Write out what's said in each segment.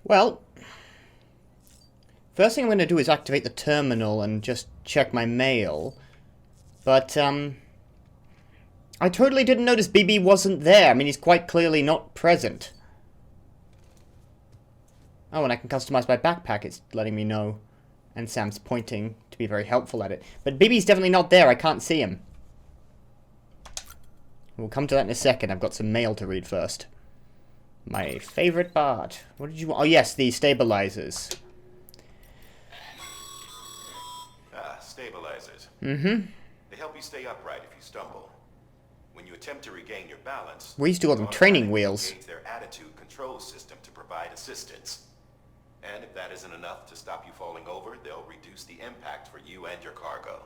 Well, first thing I'm going to do is activate the terminal and just check my mail. But, I totally didn't notice BB wasn't there. I mean, he's quite clearly not present. Oh, and I can customize my backpack, it's letting me know. And Sam's pointing to be very helpful at it. But BB's definitely not there, I can't see him. We'll come to that in a second, I've got some mail to read first. My favorite part. What did you want? Oh yes, the stabilizers. Stabilizers. Mm-hmm. They help you stay upright if you stumble. When you attempt to regain your balance, We used to call them training wheels. engage their attitude control system to provide assistance. And if that isn't enough to stop you falling over, they'll reduce the impact for you and your cargo.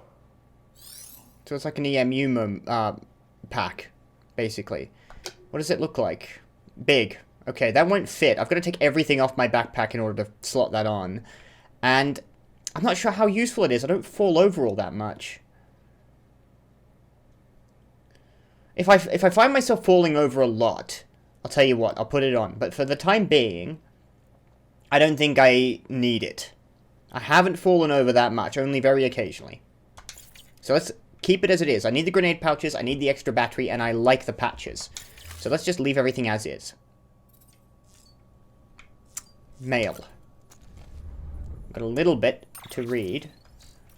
So it's like an EMU pack, basically. What does it look like? Big. Okay, that won't fit. I've got to take everything off my backpack in order to slot that on. And I'm not sure how useful it is. I don't fall over all that much. If I find myself falling over a lot, I'll tell you what, I'll put it on. But for the time being, I don't think I need it. I haven't fallen over that much, only very occasionally. So let's keep it as it is. I need the grenade pouches, I need the extra battery, and I like the patches. So let's just leave everything as is. Mail. Got a little bit to read.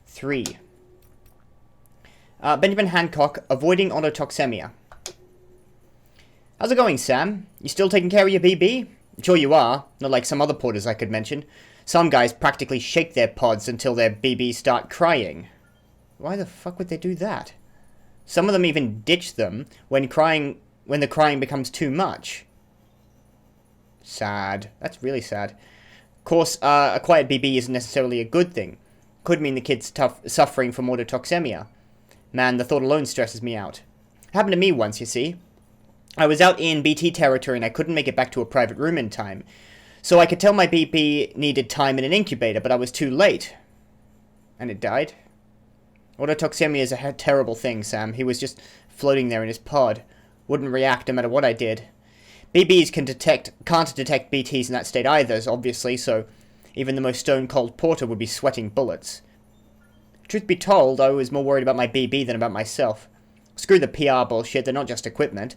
3. Benjamin Hancock, avoiding autotoxemia. How's it going, Sam? You still taking care of your BB? Sure you are, not like some other porters I could mention. Some guys practically shake their pods until their BBs start crying. Why the fuck would they do that? Some of them even ditch them when the crying becomes too much. Sad. That's really sad. Of course, a quiet BB isn't necessarily a good thing. Could mean the kid's suffering from autotoxemia. Man, the thought alone stresses me out. Happened to me once, you see. I was out in BT territory and I couldn't make it back to a private room in time. So I could tell my BB needed time in an incubator, but I was too late. And it died? Autotoxemia is a terrible thing, Sam. He was just floating there in his pod. Wouldn't react no matter what I did. BBs can't detect BTs in that state either, obviously, so even the most stone-cold porter would be sweating bullets. Truth be told, I was more worried about my BB than about myself. Screw the PR bullshit, they're not just equipment.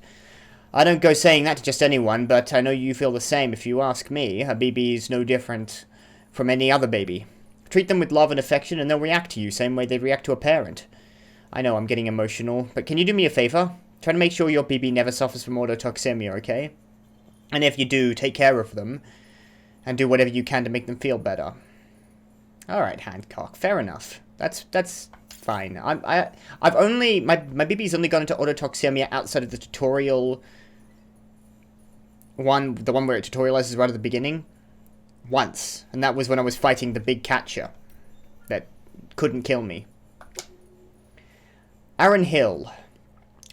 I don't go saying that to just anyone, but I know you feel the same if you ask me. A BB is no different from any other baby. Treat them with love and affection and they'll react to you, same way they'd react to a parent. I know I'm getting emotional, but can you do me a favor? Try to make sure your BB never suffers from autotoxemia, okay? And if you do, take care of them, and do whatever you can to make them feel better. Alright, Hancock, fair enough. That's fine. I've only, my BB's only gone into autotoxemia outside of the tutorial one, the one where it tutorializes right at the beginning. Once. And that was when I was fighting the big catcher that couldn't kill me. Aaron Hill.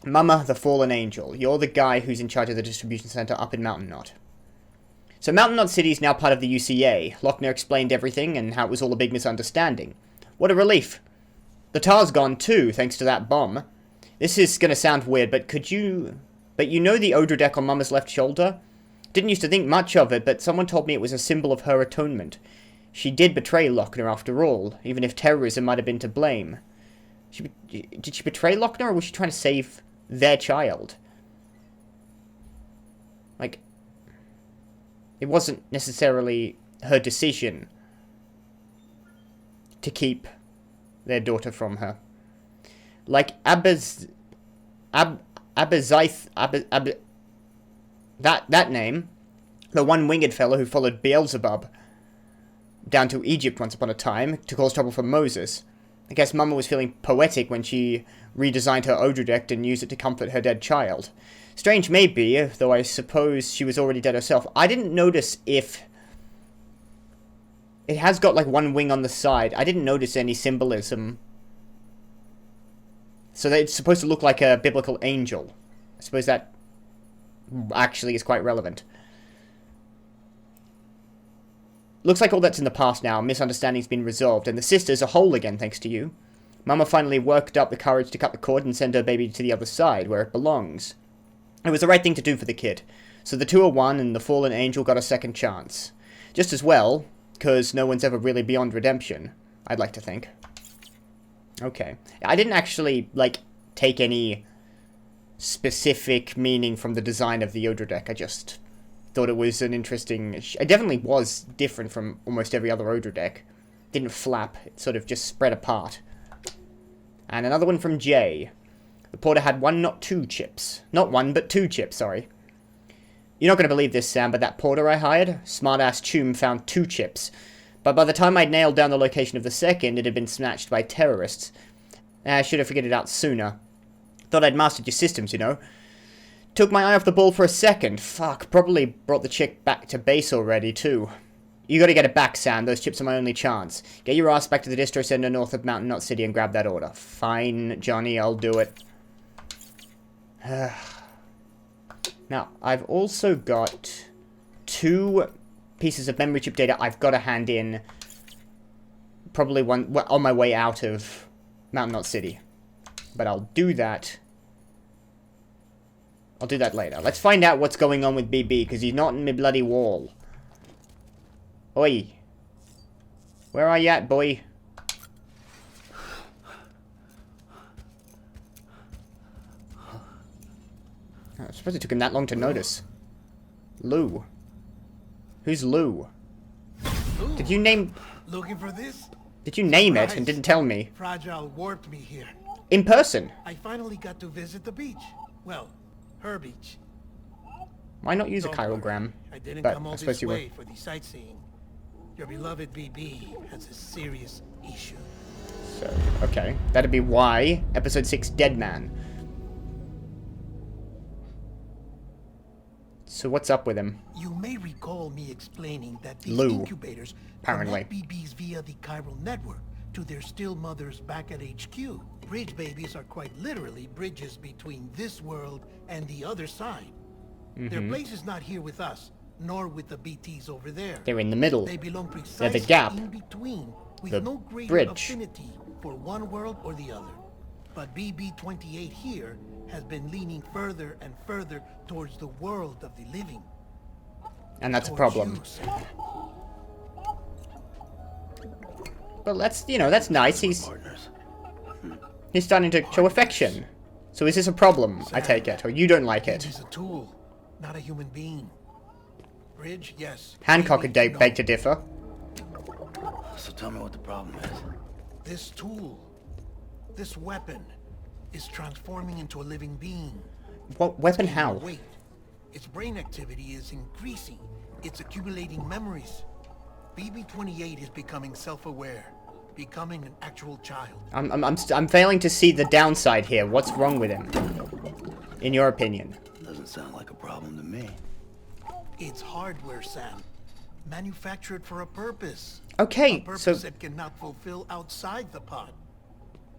Mama, the fallen angel. You're the guy who's in charge of the distribution center up in Mountain Knot. So Mountain Knot City is now part of the UCA. Lochner explained everything and how it was all a big misunderstanding. What a relief. The tar's gone too, thanks to that bomb. This is gonna sound weird, but you know the Odra deck on Mama's left shoulder? Didn't used to think much of it, but someone told me it was a symbol of her atonement. She did betray Lochner after all, even if terrorism might have been to blame. Did she betray Lochner, or was she trying to save their child? Like, it wasn't necessarily her decision to keep their daughter from her. Like Abazith, that name, the one-winged fellow who followed Beelzebub down to Egypt once upon a time to cause trouble for Moses. I guess Mama was feeling poetic when she redesigned her Odra deck and used it to comfort her dead child. Strange maybe, though I suppose she was already dead herself. I didn't notice if it has got like one wing on the side. I didn't notice any symbolism. So that it's supposed to look like a biblical angel. I suppose that actually is quite relevant. Looks like all that's in the past now. Misunderstanding's been resolved, and the sisters are whole again thanks to you. Mama finally worked up the courage to cut the cord and send her baby to the other side, where it belongs. It was the right thing to do for the kid. So the two are one, and the fallen angel got a second chance. Just as well, because no one's ever really beyond redemption, I'd like to think. Okay. I didn't actually, like, take any specific meaning from the design of the Yoda deck. I just thought it was an interesting... It definitely was different from almost every other Odra deck. Didn't flap. It sort of just spread apart. And another one from Jay. The porter had 1, not 2 chips. Not 1, but 2 chips, sorry. You're not going to believe this, Sam, but that porter I hired, smart-ass Choom, found 2 chips. But by the time I'd nailed down the location of the second, it had been snatched by terrorists. I should have figured it out sooner. Thought I'd mastered your systems, you know. Took my eye off the ball for a second. Fuck, probably brought the chick back to base already, too. You gotta get it back, Sam. Those chips are my only chance. Get your ass back to the distro center north of Mountain Knot City and grab that order. Fine, Johnny, I'll do it. Now, I've also got 2 pieces of memory chip data I've got to hand in. Probably one on my way out of Mountain Knot City. But I'll do that. I'll do that later. Let's find out what's going on with BB, because he's not in my bloody wall. Oi. Where are you at, boy? I suppose it took him that long to notice. Lou. Who's Lou? Ooh, Did you name... Looking for this? Did you name it and didn't tell me? Fragile warped me here. In person? I finally got to visit the beach. Well, her beach. Why not use a Don't chirogram? worry, I didn't But come all I suppose this you were. way for the sightseeing. Your beloved BB has a serious issue. So, okay. That'd be why. Episode 6, Dead Man. So what's up with him? You may recall me explaining that these Lou, incubators apparently. connect BBs via the chiral network to their still mothers back at HQ. Bridge babies are quite literally bridges between this world and the other side. Their place is not here with us, nor with the BTs over there. They're in the middle. They belong precisely They're the gap. in between, with The no greater bridge. affinity for one world or the other. But BB-28 here has been leaning further and further towards the world of the living. And that's a Towards problem. you, Sam. But that's, you know, that's nice. He's Partners. starting to show affection. So is this a problem, I take it? Or you don't like it? He's a tool, not a human being. Bridge, yes. Hancock Maybe, could no. beg to differ. So tell me what the problem is. This tool, this weapon, is transforming into a living being. What weapon? Gaining How? weight. Its brain activity is increasing. It's accumulating memories. BB-28 is becoming self-aware, becoming an actual child. I'm failing to see the downside here. What's wrong with him? In your opinion? Doesn't sound like a problem to me. It's hardware, Sam. Manufactured for a purpose. Okay, A purpose so that cannot fulfill outside the pod.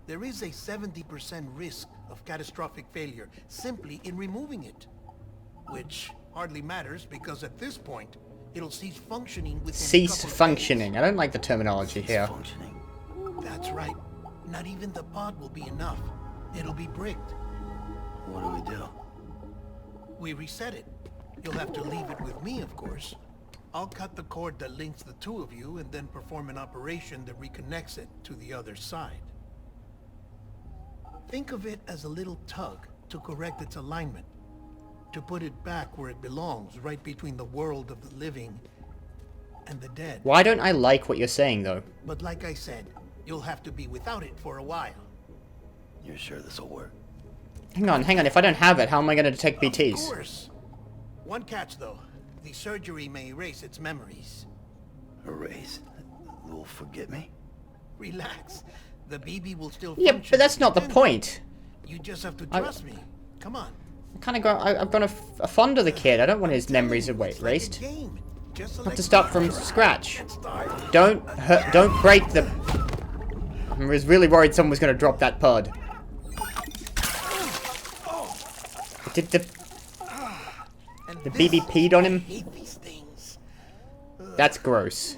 There is a 70% risk of catastrophic failure simply in removing it. Which hardly matters because at this point, it'll cease functioning within a cease couple of functioning. I don't like the terminology It's here. functioning. days. That's right. Not even the pod will be enough. It'll be bricked. What do we do? We reset it. You'll have to leave it with me, of course. I'll cut the cord that links the two of you and then perform an operation that reconnects it to the other side. Think of it as a little tug to correct its alignment, to put it back where it belongs, right between the world of the living and the dead. Why don't I like what you're saying, though? But like I said, you'll have to be without it for a while. You're sure this'll work? Hang on. If I don't have it, how am I going to detect Of BTs? course. One catch, though. The surgery may erase its memories. Erase? Will forget me? Relax. The BB will still Yeah, function but that's not the independently. point. You just have to trust me. Come on. I've gone a fond of the kid. I don't want his memories erased. Have to start from scratch. Don't break the... I was really worried someone was going to drop that pod. Did the BB peed on him? Hate these things. That's gross.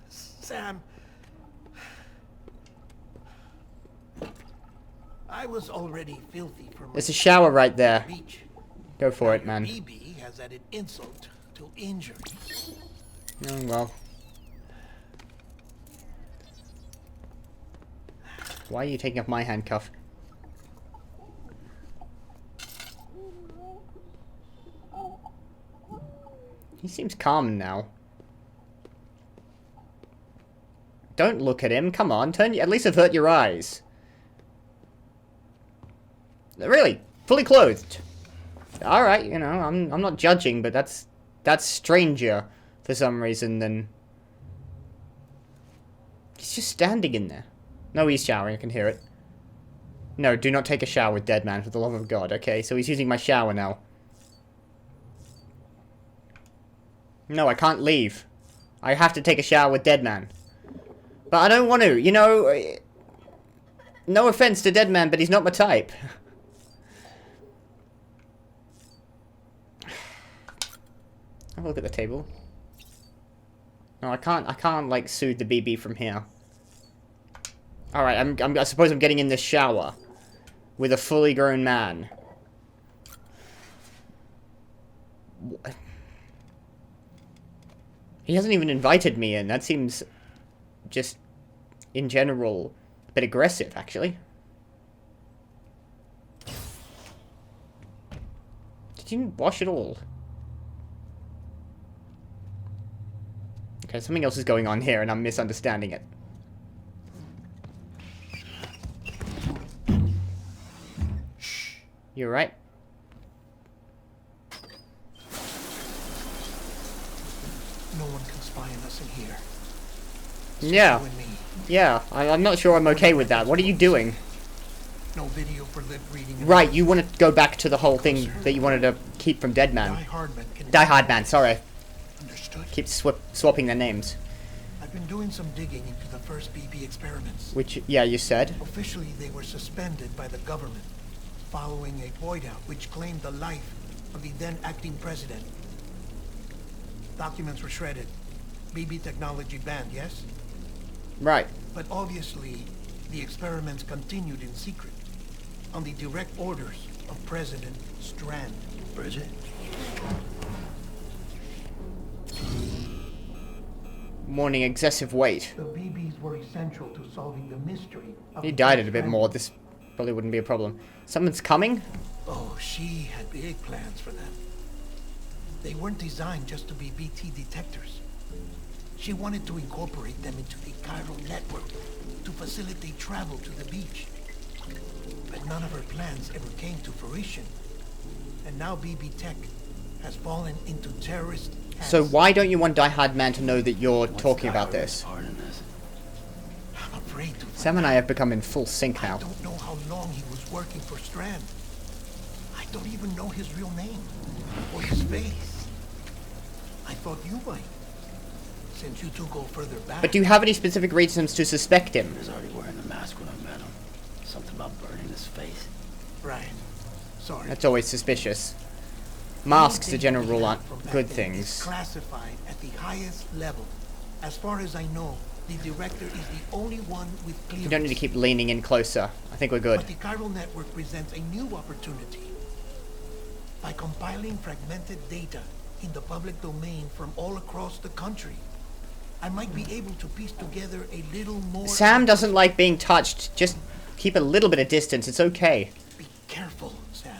Sam. I was already filthy from There's a shower right there. beach. Go for it, man. BB has added insult to injury. Oh, well. Why are you taking off my handcuff? He seems calm now. Don't look at him. Come on, at least avert your eyes. Really, fully clothed. All right, you know, I'm not judging, but that's stranger for some reason than. He's just standing in there. No, he's showering. I can hear it. No, do not take a shower with dead man, for the love of God. Okay, so he's using my shower now. No, I can't leave. I have to take a shower with dead man. But I don't want to, you know. No offense to dead man, but he's not my type. Have a look at the table. No, I can't like soothe the BB from here. All right, I suppose I'm getting in this shower with a fully grown man. What? He hasn't even invited me in. That seems just, in general, a bit aggressive, actually. Did you wash it all? Okay, something else is going on here, and I'm misunderstanding it. Shh. You're right. No one can spy on us in here. Yeah. You and me. Yeah, I'm not sure I'm okay with that. What are you doing? No video for lip reading. Right, you want to go back to the whole thing that you wanted to keep from Dead Man. Die Hardman, sorry. Understood. Keep swapping their names. I've been doing some digging into the first BB experiments. Which, yeah, you said. Officially, they were suspended by the government following a void out which claimed the life of the then acting president. Documents were shredded. BB technology banned, yes? Right. But obviously, the experiments continued in secret, on the direct orders of President Strand. Bridget? Warning, excessive weight. The BBs were essential to solving the mystery of He the died it a bit Strand. more. This probably wouldn't be a problem. Someone's coming? Oh, she had big plans for them. They weren't designed just to be BT detectors. She wanted to incorporate them into the chiral network to facilitate travel to the beach. But none of her plans ever came to fruition. And now BB Tech has fallen into terrorist hands. So why don't you want Die Hard Man to know that you're What's talking Tyler's about this? part in this? I'm afraid to Sam and I have become in full sync I now. don't know how long he was working for Strand. I don't even know his real name or his face. I thought you might, since you two go further back. But do you have any specific reasons to suspect him? He was already wearing the mask when I met him. Something about burning his face. Right. Sorry. That's always suspicious. Masks, as a Anything general we rule, have aren't from back good then is things. classified at the highest level. As far as I know, the director is the only one with clearance. You don't need to keep leaning in closer. I think we're good. But the chiral network presents a new opportunity. By compiling fragmented data in the public domain from all across the country, I might be able to piece together a little more... Sam doesn't like being touched. Just keep a little bit of distance. It's okay. Be careful, Sam.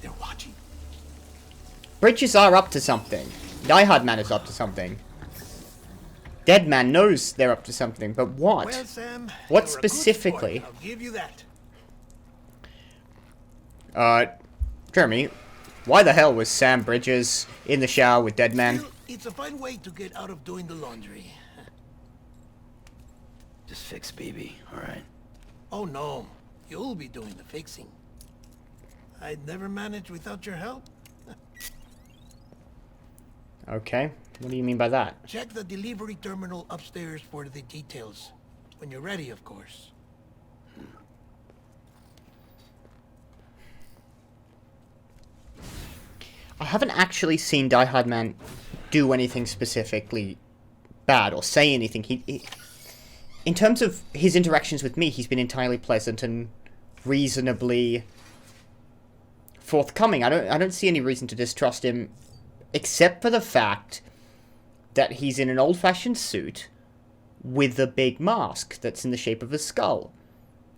They're watching. Bridges are up to something. Die Hard Man is up to something. Dead Man knows they're up to something, but what? Well, Sam, What you're a good specifically? sport, I'll give you that. Jeremy, why the hell was Sam Bridges in the shower with Dead Man? Well, it's a fine way to get out of doing the laundry. Just fix BB, alright? Oh no, you'll be doing the fixing. I'd never manage without your help. Okay, what do you mean by that? Check the delivery terminal upstairs for the details. When you're ready, of course. I haven't actually seen Die Hard Man do anything specifically bad or say anything. In terms of his interactions with me, he's been entirely pleasant and reasonably forthcoming. I don't see any reason to distrust him, except for the fact that he's in an old-fashioned suit with a big mask that's in the shape of a skull.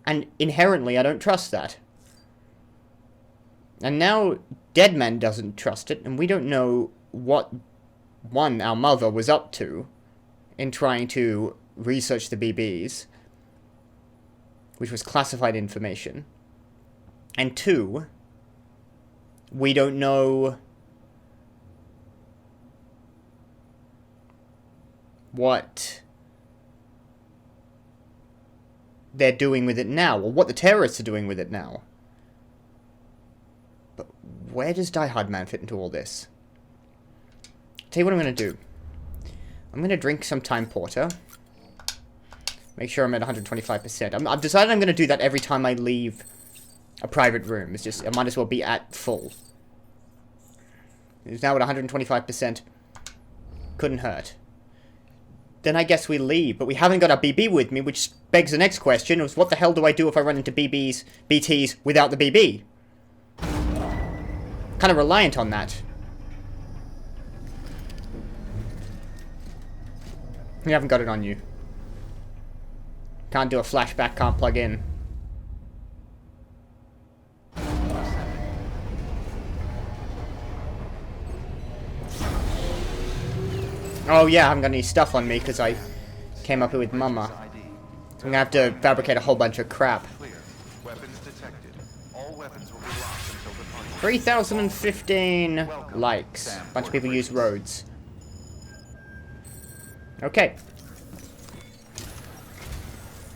And inherently, I don't trust that. And now Deadman doesn't trust it, and we don't know what, our mother was up to in trying to research the BBs, which was classified information. And 2, we don't know what they're doing with it now, or what the terrorists are doing with it now. But where does Die Hard Man fit into all this? Tell you what I'm going to do. I'm going to drink some Time Porter. Make sure I'm at 125%. I've decided I'm going to do that every time I leave a private room. It's just, I might as well be at full. It's now at 125%. Couldn't hurt. Then I guess we leave, but we haven't got our BB with me, which begs the next question, is what the hell do I do if I run into BTs without the BB? Kind of reliant on that. You haven't got it on you. Can't do a flashback, can't plug in. Oh yeah, I haven't got any stuff on me because I came up here with Mama. So I'm gonna have to fabricate a whole bunch of crap. 3,015 likes. A bunch of people use roads. Okay.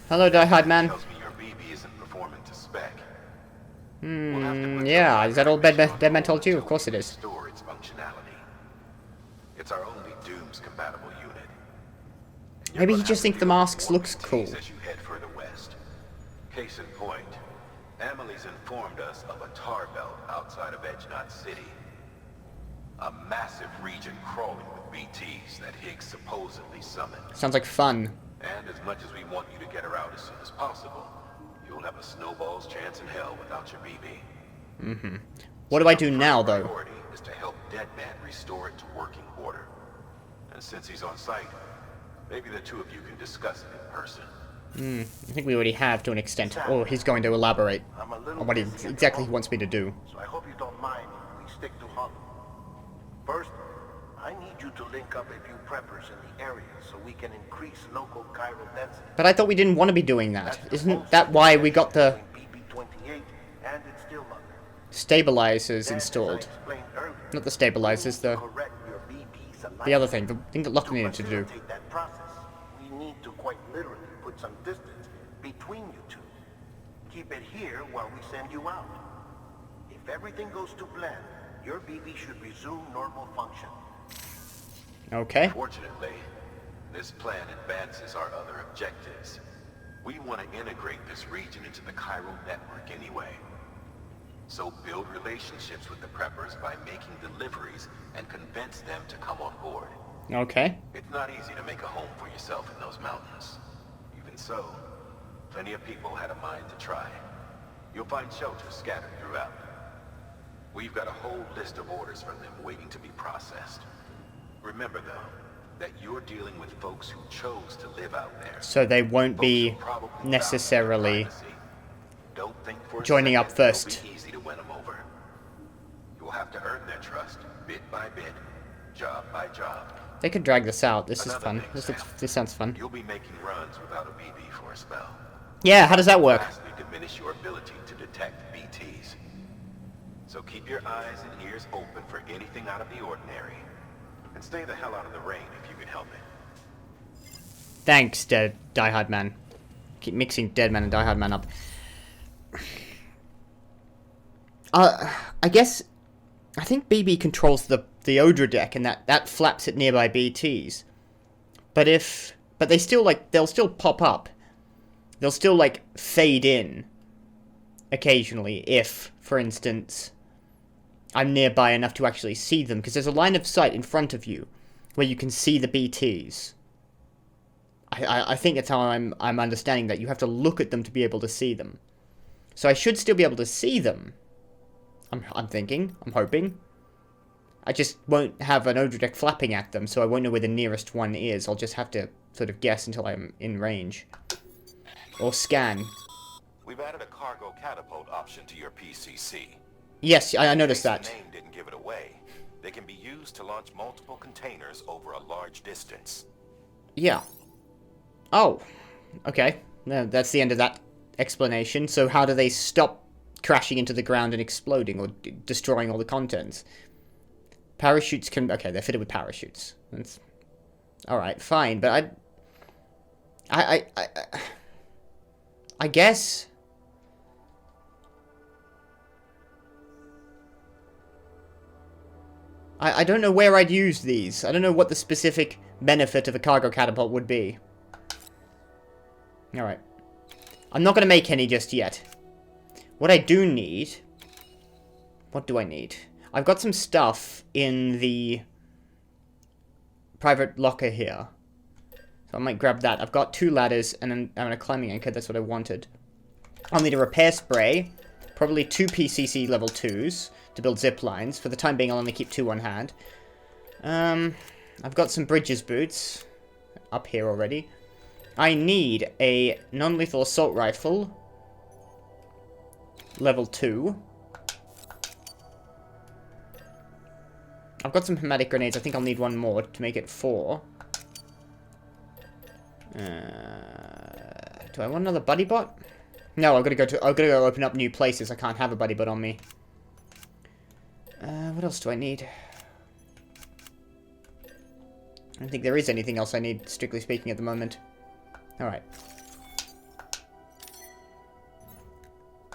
Hello, Die Hard Man. Yeah, is that all Deadman told you? Of course it is. It's our only Doom's compatible unit. Maybe he just thinks the masks looks cool. As you head further west. Case in point, Emily's informed us of a tar belt outside of Edgenot City. A massive region crawling with BTs that Higgs supposedly summoned. Sounds like fun. And as much as we want you to get her out as soon as possible, you'll have a snowball's chance in hell without your BB. What do I do now, though? Priority is to help Deadman restore it to working order. And since he's on site, maybe the two of you can discuss it in person. I think we already have to an extent. Or he's going to elaborate on what exactly he wants me to do. So I hope you don't mind if we stick to Hunt. First, I need you to link up a few preppers in the area so we can increase local chiral density. But I thought we didn't want to be doing that. Isn't that why we got the BB-28 and its still mother. stabilizers Then, installed? as I explained earlier, Not the stabilizers, the correct your BB's other alignment. thing. The thing that Locke needed to do. facilitate that process, we need to quite literally put some distance between you two. Keep it here while we send you out. If everything goes to plan, your BB should resume normal function. Okay. Fortunately, this plan advances our other objectives. We want to integrate this region into the chiral network anyway. So build relationships with the preppers by making deliveries and convince them to come on board. Okay. It's not easy to make a home for yourself in those mountains. Even so, plenty of people had a mind to try. You'll find shelters scattered throughout. We've got a whole list of orders from them waiting to be processed. Remember, though, that you're dealing with folks who chose to live out there. So they won't be Folks who probably necessarily value privacy. Don't think for a joining second up first. It'll be easy to win them over. You'll have to earn their trust, bit by bit, job by job. They could drag this out. This is Another fun. thing, This sounds fun. You'll be making runs without a BB for a spell. Yeah, how does that work? Vastly diminish your ability to detect BTs. So keep your eyes and ears open for anything out of the ordinary. And stay the hell out of the rain if you can help it. Thanks, Die Hard Man. Keep mixing Deadman and Die Hard Man up. I guess... I think BB controls the Odra deck, and that flaps at nearby BTs. But they still, they'll still pop up. They'll still, fade in. Occasionally, if, for instance, I'm nearby enough to actually see them. Because there's a line of sight in front of you, where you can see the BTs. I think that's how I'm understanding that. You have to look at them to be able to see them. So I should still be able to see them. I'm thinking. I'm hoping. I just won't have an odor deck flapping at them, so I won't know where the nearest one is. I'll just have to sort of guess until I'm in range. Or scan. We've added a cargo catapult option to your PCC. Yes, I noticed that. The name didn't give it away. They can be used to launch multiple containers over a large distance. Yeah. Oh. Okay. No, that's the end of that explanation. So how do they stop crashing into the ground and exploding or destroying all the contents? Parachutes can... Okay, they're fitted with parachutes. That's... Alright, fine, but I guess... I don't know where I'd use these. I don't know what the specific benefit of a cargo catapult would be. Alright. I'm not going to make any just yet. What I do need... What do I need? I've got some stuff in the private locker here. So I might grab that. I've got 2 ladders and a climbing anchor. That's what I wanted. I'll need a repair spray. Probably 2 PCC level 2s to build zip lines. For the time being, I'll only keep 2 on hand. I've got some bridges boots up here already. I need a non-lethal assault rifle. Level 2. I've got some hematic grenades. I think I'll need 1 more to make it 4. Do I want another buddy bot? No, I've got to go open up new places. I can't have a buddy bot on me. What else do I need? I don't think there is anything else I need, strictly speaking, at the moment. Alright.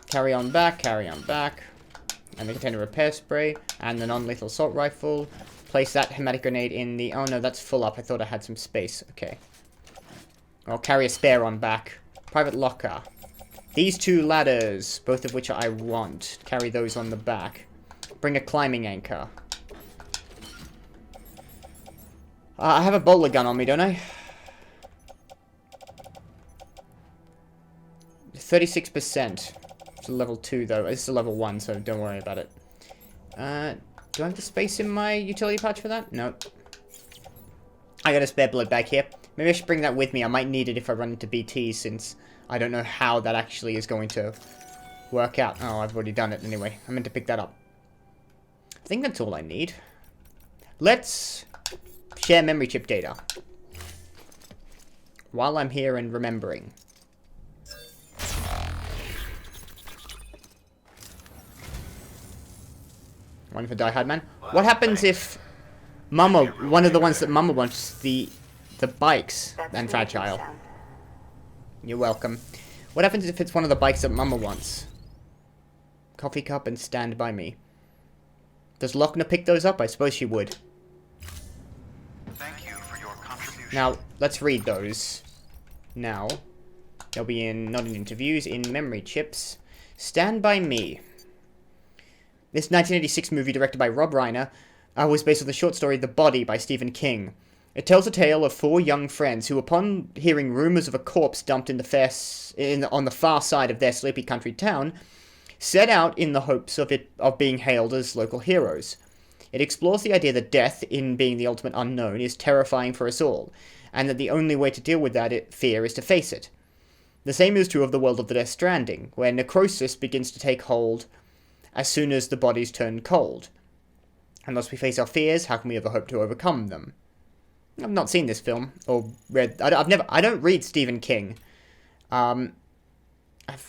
Carry on back, and the container repair spray, and the non-lethal assault rifle. Place that hematic grenade in the... Oh no, that's full up. I thought I had some space. Okay. I'll carry a spare on back. Private locker. These 2 ladders, both of which I want. Carry those on the back. Bring a climbing anchor. I have a bowler gun on me, don't I? 36%. It's a level 2, though. It's a level 1, so don't worry about it. Do I have the space in my utility pouch for that? No. I got a spare blood bag here. Maybe I should bring that with me. I might need it if I run into BT, since I don't know how that actually is going to work out. Oh, I've already done it anyway. I meant to pick that up. I think that's all I need. Let's share memory chip data. While I'm here and remembering. One for Die Hard Man. What happens if Mama, one of the ones that Mama wants, the bikes, and Fragile? You're welcome. What happens if it's one of the bikes that Mama wants? Coffee cup and Stand By Me. Does Lochner pick those up? I suppose she would. Thank you for your contribution. Now, let's read those. Now, they'll be in, not in interviews, in memory chips. Stand By Me. This 1986 movie, directed by Rob Reiner, was based on the short story The Body by Stephen King. It tells a tale of 4 young friends who, upon hearing rumours of a corpse dumped on the far side of their sleepy country town, set out in the hopes of being hailed as local heroes. It explores the idea that death, in being the ultimate unknown, is terrifying for us all, and that the only way to deal with that fear is to face it. The same is true of the world of the Death Stranding, where necrosis begins to take hold as soon as the bodies turn cold. Unless we face our fears, how can we ever hope to overcome them? I've not seen this film, or read... I don't read Stephen King. I've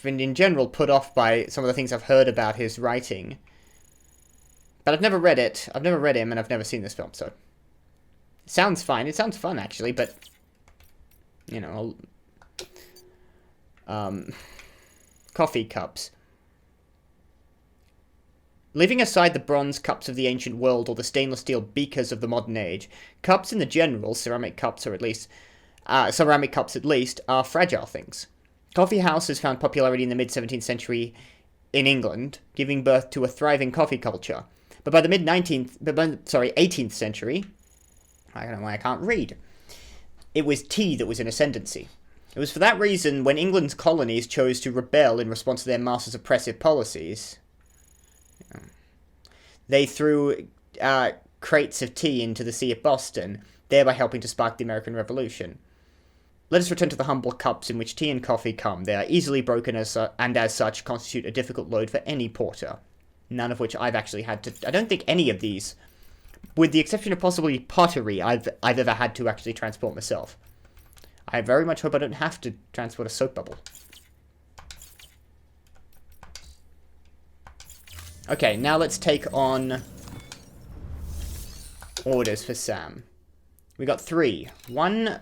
been, in general, put off by some of the things I've heard about his writing. But I've never read it. I've never read him, and I've never seen this film, so... It sounds fine. It sounds fun, actually, but... You know... Coffee cups. Leaving aside the bronze cups of the ancient world or the stainless steel beakers of the modern age, cups in the general, ceramic cups at least, are fragile things. Coffee houses found popularity in the mid-17th century in England, giving birth to a thriving coffee culture. But by the 18th century, I don't know why I can't read, it was tea that was in ascendancy. It was for that reason when England's colonies chose to rebel in response to their masters' oppressive policies. they threw crates of tea into the Sea of Boston, thereby helping to spark the American Revolution. Let us return to the humble cups in which tea and coffee come. They are easily broken and as such constitute a difficult load for any porter. None of which I've actually had to... I don't think any of these, with the exception of possibly pottery, I've ever had to actually transport myself. I very much hope I don't have to transport a soap bubble. Okay, now let's take on orders for Sam. We got 3. 1...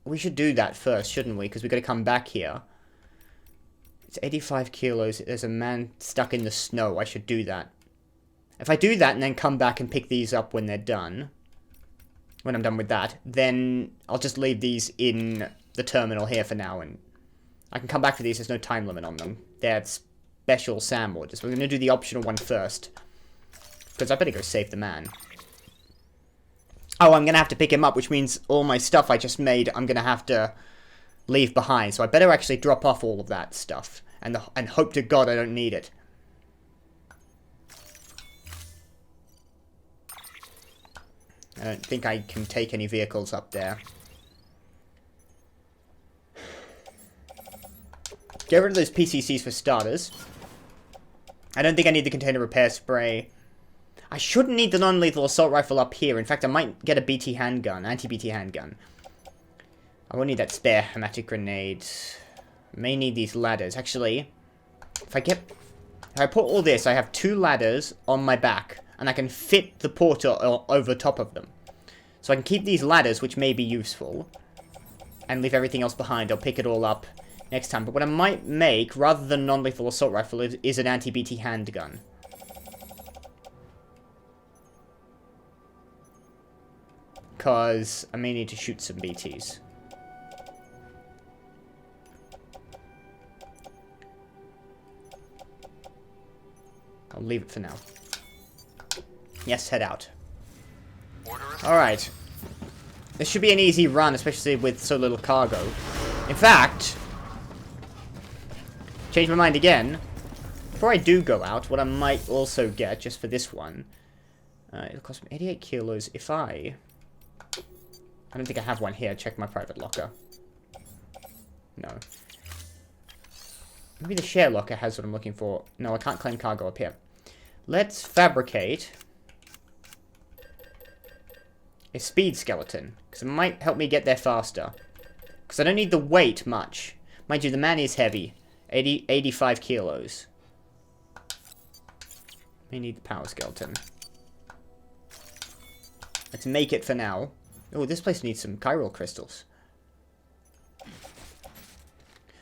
We should do that first, shouldn't we? Because we've got to come back here. It's 85 kilos. There's a man stuck in the snow. I should do that. If I do that and then come back and pick these up when they're done, when I'm done with that, then I'll just leave these in the terminal here for now, and I can come back for these. There's no time limit on them. They're special Sam orders. We're going to do the optional one first, because I better go save the man. Oh, I'm going to have to pick him up, which means all my stuff I just made, I'm going to have to leave behind. So I better actually drop off all of that stuff, and hope to God I don't need it. I don't think I can take any vehicles up there. Get rid of those PCCs for starters. I don't think I need the container repair spray. I shouldn't need the non-lethal assault rifle up here. In fact, I might get a BT handgun, anti-BT handgun. I won't need that spare hematic grenade. May need these ladders. Actually, if I put all this, I have 2 ladders on my back, and I can fit the porter over top of them. So I can keep these ladders, which may be useful, and leave everything else behind. I'll pick it all up next time. But what I might make, rather than non-lethal assault rifle, is an anti-BT handgun. Because I may need to shoot some BTs. I'll leave it for now. Yes, head out. Alright. This should be an easy run, especially with so little cargo. In fact, change my mind again. Before I do go out, what I might also get, just for this one, it'll cost me 88 kilos if I don't think I have one here. Check my private locker. No. Maybe the share locker has what I'm looking for. No, I can't claim cargo up here. Let's fabricate a speed skeleton, because it might help me get there faster. Because I don't need the weight much. Mind you, the man is heavy. 85 kilos. May need the power skeleton. Let's make it for now. Oh, this place needs some chiral crystals.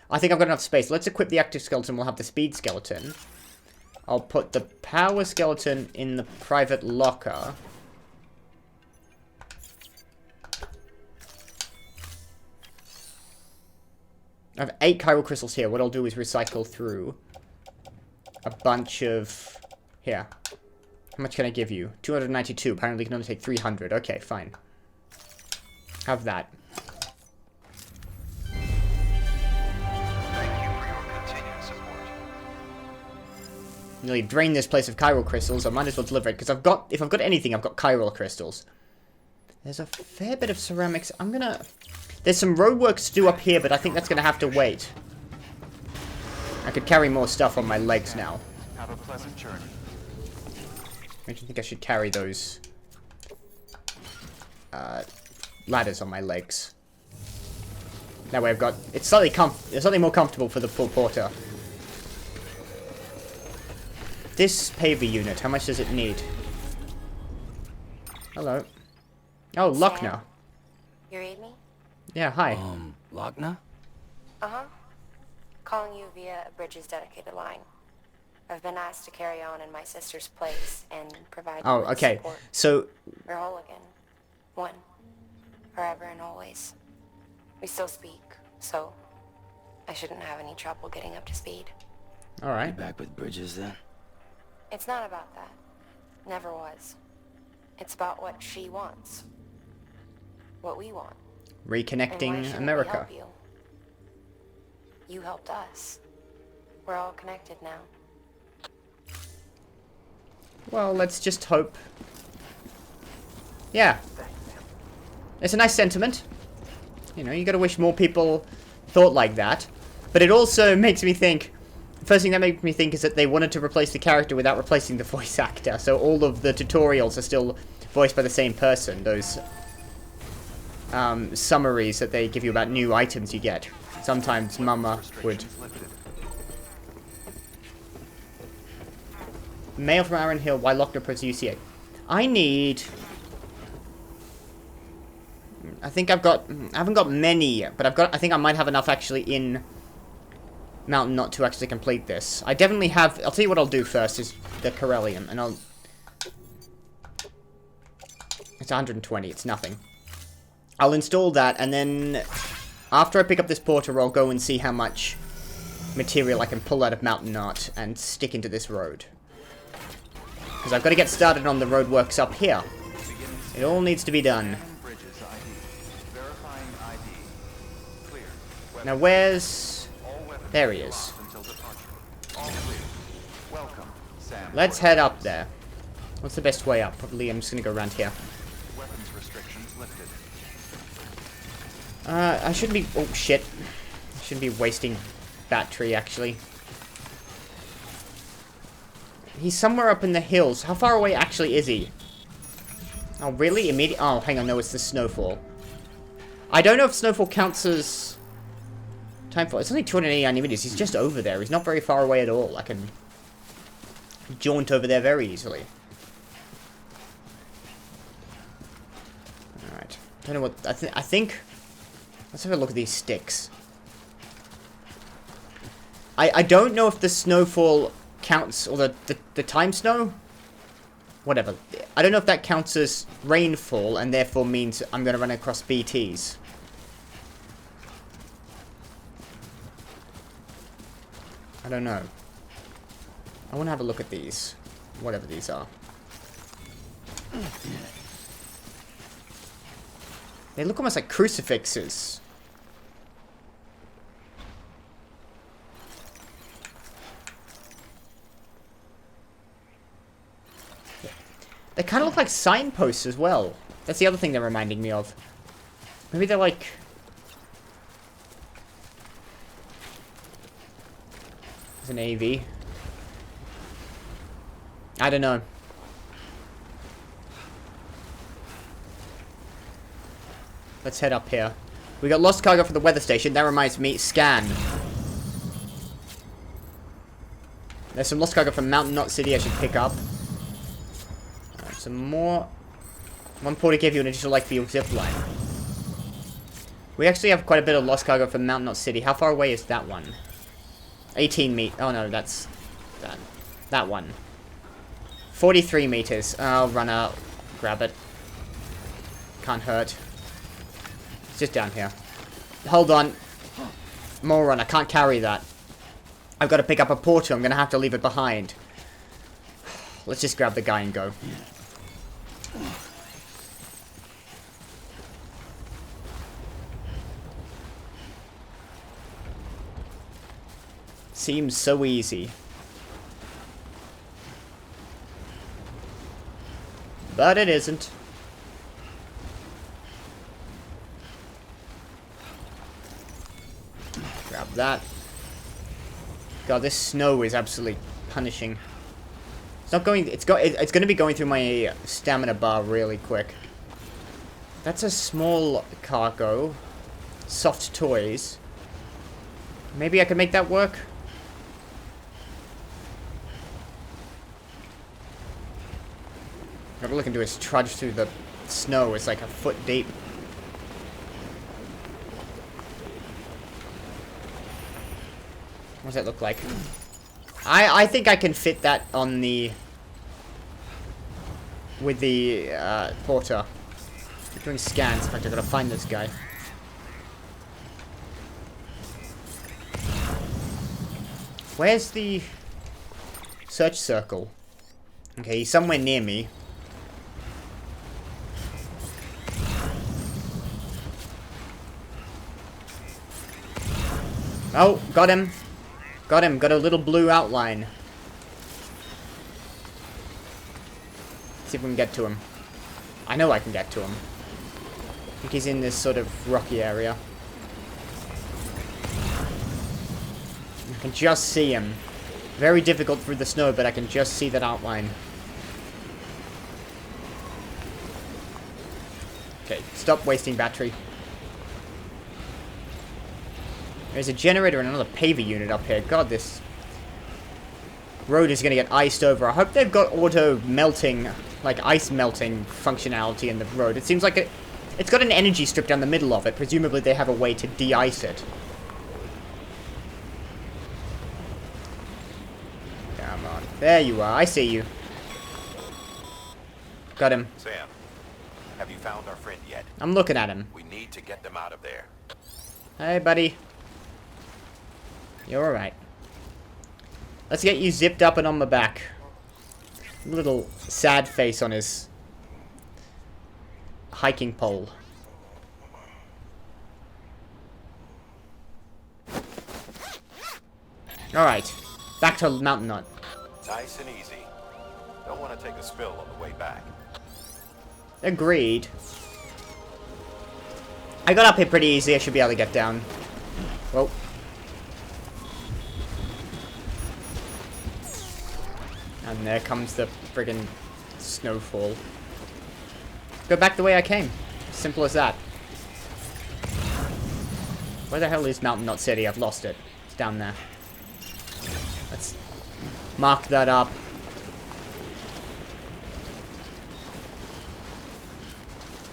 I think I've got enough space. Let's equip the active skeleton. We'll have the speed skeleton. I'll put the power skeleton in the private locker. I have 8 chiral crystals here. What I'll do is recycle through a bunch of... Here. How much can I give you? 292. Apparently you can only take 300. Okay, fine. Have that. Thank you for your continued support. Nearly drained this place of chiral crystals. I might as well deliver it, because if I've got anything, I've got chiral crystals. There's a fair bit of ceramics. There's some roadworks to do up here, but I think that's gonna have to wait. I could carry more stuff on my legs now. Have a pleasant journey. I think I should carry those ladders on my legs. That way I've got... It's slightly more comfortable for the full porter. This paver unit, how much does it need? Hello. Oh, Lochner. You read me? Yeah, hi. Lochner? Uh-huh. Calling you via a Bridges dedicated line. I've been asked to carry on in my sister's place and provide you with okay. support. So... We're whole again. One. Forever and always. We still speak, so I shouldn't have any trouble getting up to speed. Alright. You back with Bridges then? It's not about that. Never was. It's about what she wants. What we want. And why Reconnecting shouldn't we America. help you? You helped us. We're all connected now. Well, let's just hope. Yeah. It's a nice sentiment. You know, you gotta wish more people thought like that. But it also makes me think... First thing that makes me think is that they wanted to replace the character without replacing the voice actor. So all of the tutorials are still voiced by the same person. Those summaries that they give you about new items you get. Sometimes Mama would... Mail from Aaron Hill. Why locked up as UCA? I need... I think I've got... I haven't got many, but I've got... I think I might have enough actually in Mountain Knot to actually complete this. I definitely have... I'll tell you what I'll do first is the Corellium, and I'll... It's 120, it's nothing. I'll install that, and then after I pick up this porter, I'll go and see how much material I can pull out of Mountain Knot and stick into this road. Because I've got to get started on the roadworks up here. It all needs to be done. Now where's... There he is. Let's head up there. What's the best way up? Probably I'm just going to go around here. I shouldn't be... Oh, shit. I shouldn't be wasting battery, actually. He's somewhere up in the hills. How far away actually is he? Oh, really? Immediate... Oh, hang on. No, it's the snowfall. I don't know if snowfall counts as... Timefall. It's only 289 meters. He's just over there. He's not very far away at all. I can jaunt over there very easily. Alright. Don't know what... I think... Let's have a look at these sticks. I don't know if the snowfall counts, or the time snow? Whatever. I don't know if that counts as rainfall, and therefore means I'm going to run across BTs. I don't know. I want to have a look at these. Whatever these are. They look almost like crucifixes. They kind of look like signposts as well. That's the other thing they're reminding me of. Maybe they're like... It's an AV. I don't know. Let's head up here. We got lost cargo from the weather station. That reminds me, scan. There's some lost cargo from Mountain Knot City I should pick up. Alright, some more. One porter gave you an additional light for your zip line. We actually have quite a bit of lost cargo from Mountain Knot City. How far away is that one? 18 meters. Oh no, that's that one. 43 meters. I'll run out. Grab it. Can't hurt. It's just down here. Hold on. Moron, I can't carry that. I've got to pick up a porter. I'm going to have to leave it behind. Let's just grab the guy and go. Seems so easy. But it isn't. Grab that. God, this snow is absolutely punishing. It's not going... It's going to be going through my stamina bar really quick. That's a small cargo. Soft toys. Maybe I can make that work? What I can do is trudge through the snow. It's like a foot deep. What does that look like? I think I can fit that on the... with the porter. I'm doing scans. In fact, I've got to find this guy. Where's the search circle? Okay, he's somewhere near me. Oh, got him. Got him. Got a little blue outline. See if we can get to him. I know I can get to him. I think he's in this sort of rocky area. I can just see him. Very difficult through the snow, but I can just see that outline. Okay, stop wasting battery. There's a generator and another paver unit up here. God, this road is going to get iced over. I hope they've got auto melting, like ice melting functionality in the road. It seems like it's got an energy strip down the middle of it. Presumably they have a way to de-ice it. Come on. There you are. I see you. Got him. Sam, have you found our friend yet? I'm looking at him. We need to get them out of there. Hey, buddy. You're alright. Let's get you zipped up and on my back. Little sad face on his hiking pole. Alright. Back to Mountain Nut. Nice and easy. Don't want to take a spill on the way back. Agreed. I got up here pretty easy. I should be able to get down. Whoa. And there comes the friggin' snowfall. Go back the way I came. Simple as that. Where the hell is Mountain Knot City? I've lost it. It's down there. Let's mark that up.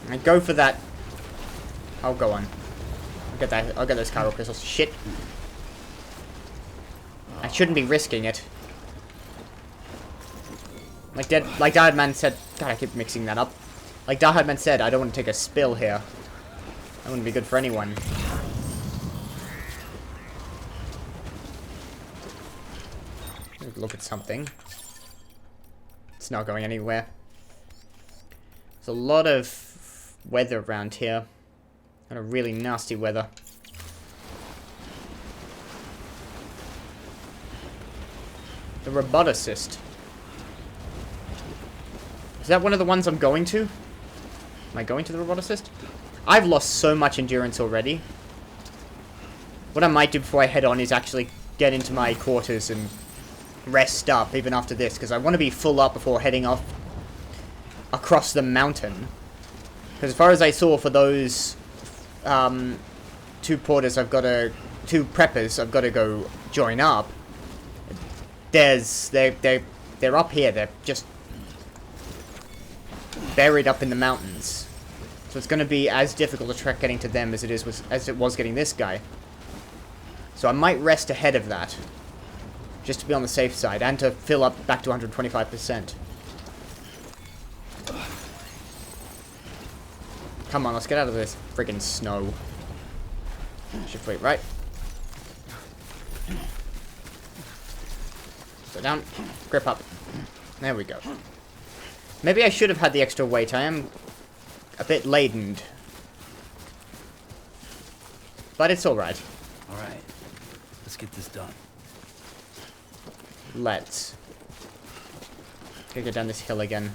And go for that. I'll go on. I'll get that. I'll get those chiral crystals. Shit. I shouldn't be risking it. Like Heartman said. God, I keep mixing that up. Like Heartman said, I don't want to take a spill here. That wouldn't be good for anyone. Look at something. It's not going anywhere. There's a lot of weather around here. And a really nasty weather. The roboticist. Is that one of the ones I'm going to? Am I going to the roboticist? I've lost so much endurance already. What I might do before I head on is actually get into my quarters and rest up even after this, because I want to be full up before heading off across the mountain. Because as far as I saw for those two porters, two preppers I've got to go join up. They're up here. They're just buried up in the mountains. So it's going to be as difficult a trek getting to them as it was getting this guy. So I might rest ahead of that, just to be on the safe side, and to fill up back to 125%. Come on, let's get out of this friggin' snow. Shift weight right. So down, grip up. There we go. Maybe I should have had the extra weight. I am a bit ladened. But it's alright. Alright. Let's get this done. Let's. Gotta get down this hill again.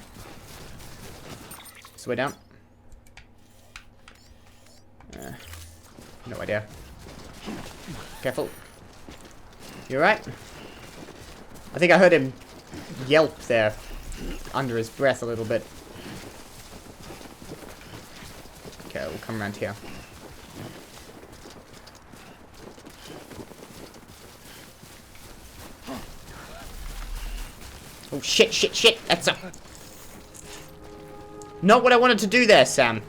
This way down. No idea. Careful. You alright? I think I heard him yelp there under his breath a little bit. Okay, we'll come around here. Oh, shit, shit, shit! That's a... Not what I wanted to do there, Sam.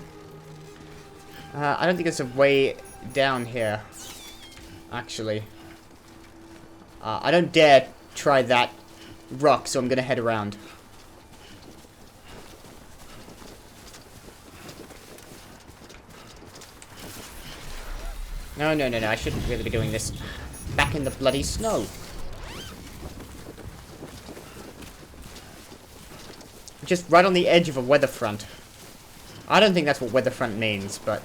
I don't think there's a way down here, actually. I don't dare try that rock, so I'm gonna head around. No, no, no, no, I shouldn't really be doing this. Back in the bloody snow. Just right on the edge of a weather front. I don't think that's what weather front means, but...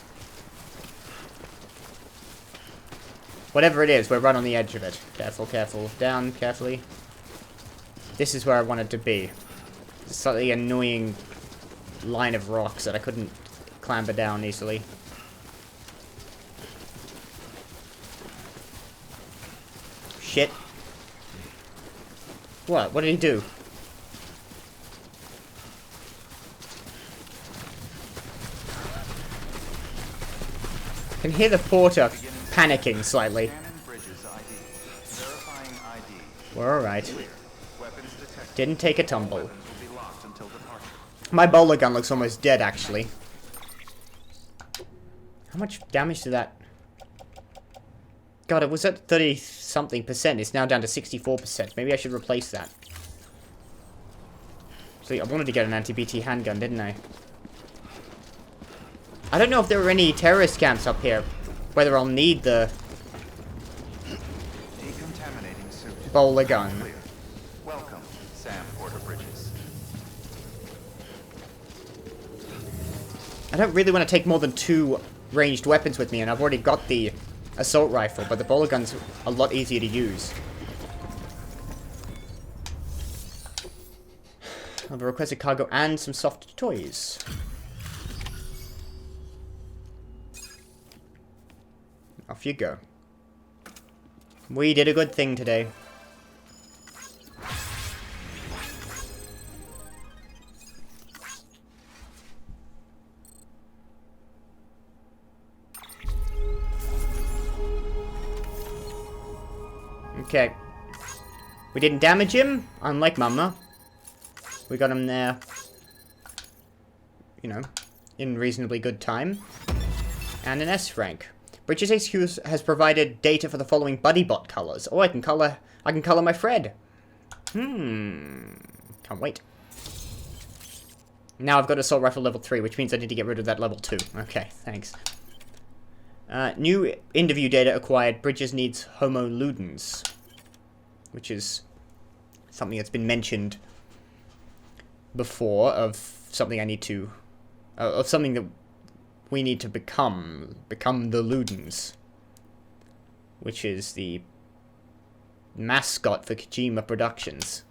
whatever it is, we're right on the edge of it. Careful, careful. Down, carefully. This is where I wanted to be. slightly annoying line of rocks that I couldn't clamber down easily. Shit. What? What did he do? I can hear the porter panicking slightly. We're alright. Didn't take a tumble. My bowler gun looks almost dead, actually. How much damage did that... God, it was at 30-something%. It's now down to 64%. Maybe I should replace that. So I wanted to get an anti-BT handgun, didn't I? I don't know if there were any terrorist camps up here. Whether I'll need the... bowler gun. Welcome, Sam Porter Bridges. I don't really want to take more than 2 ranged weapons with me, and I've already got the assault rifle, but the bowler gun's a lot easier to use. I've requested cargo and some soft toys. Off you go. We did a good thing today. Okay. We didn't damage him, unlike Mama. We got him there, you know, in reasonably good time. And an S rank. Bridges HQ has provided data for the following buddy bot colors. Oh, I can color my Fred. Can't wait. Now I've got assault rifle level 3, which means I need to get rid of that level 2. Okay, thanks. New interview data acquired. Bridges needs Homo Ludens, which is something that's been mentioned before, of something I need to... of something that we need to become the Ludens, which is the mascot for Kojima Productions.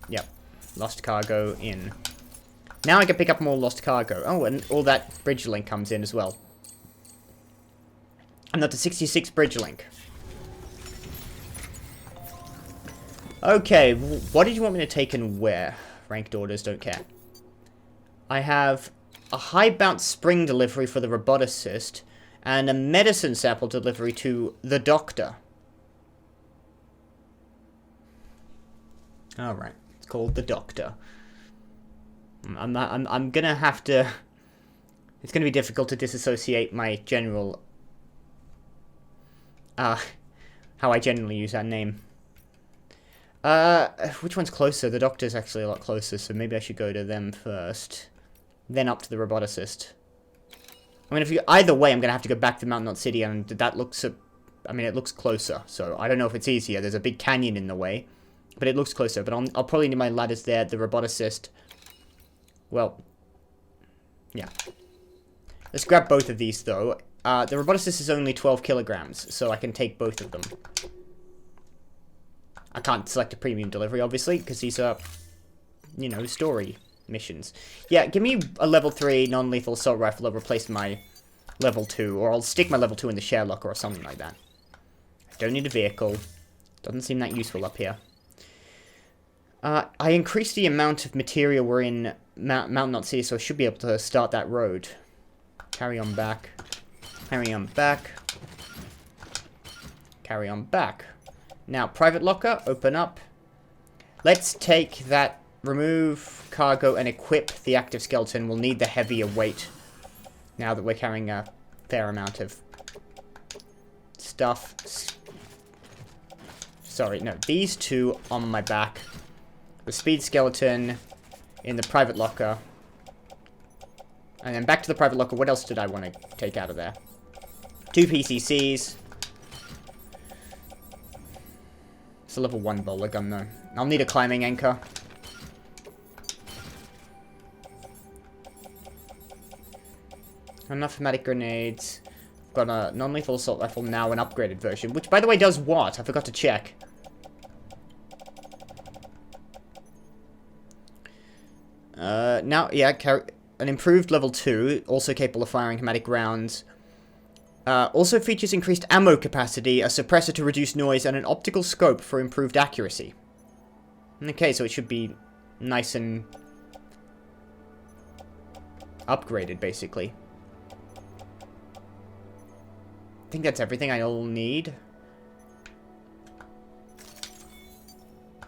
Yep, lost cargo in. Now I can pick up more lost cargo. Oh, and all that bridge link comes in as well. I'm up to 66 bridge link. Okay, what did you want me to take and where? Ranked orders, don't care. I have a high bounce spring delivery for the roboticist, and a medicine sample delivery to the doctor. Alright, it's called the doctor. I'm gonna have to... It's gonna be difficult to disassociate my general... how I generally use that name. Which one's closer? The doctor's actually a lot closer, so maybe I should go to them first. Then up to the roboticist. I mean, if you... Either way, I'm gonna have to go back to Mountain Knot City, and that looks... I mean, it looks closer, so I don't know if it's easier. There's a big canyon in the way. But it looks closer, but I'll probably need my ladders there, the roboticist. Well, yeah. Let's grab both of these, though. The roboticist is only 12 kilograms, so I can take both of them. I can't select a premium delivery, obviously, because these are, you know, story missions. Yeah, give me a level 3 non-lethal assault rifle. I'll replace my level 2, or I'll stick my level 2 in the share locker or something like that. I don't need a vehicle. Doesn't seem that useful up here. I increased the amount of material we're in Mountain Knot City, so I should be able to start that road. Carry on back. Carry on back. Carry on back. Now, private locker, open up. Let's take that, remove cargo, and equip the active skeleton. We'll need the heavier weight now that we're carrying a fair amount of stuff. Sorry, no, these two on my back. The speed skeleton in the private locker. And then back to the private locker. What else did I want to take out of there? 2 PCCs. It's a level 1 bowler gun, though. I'll need a climbing anchor. Enough hematic grenades. got a non-lethal assault rifle now, an upgraded version. Which, by the way, does what? I forgot to check. Now, yeah, an improved level 2, also capable of firing hematic rounds. Also features increased ammo capacity, a suppressor to reduce noise, and an optical scope for improved accuracy. Okay, so it should be nice and upgraded, basically. I think that's everything I'll need.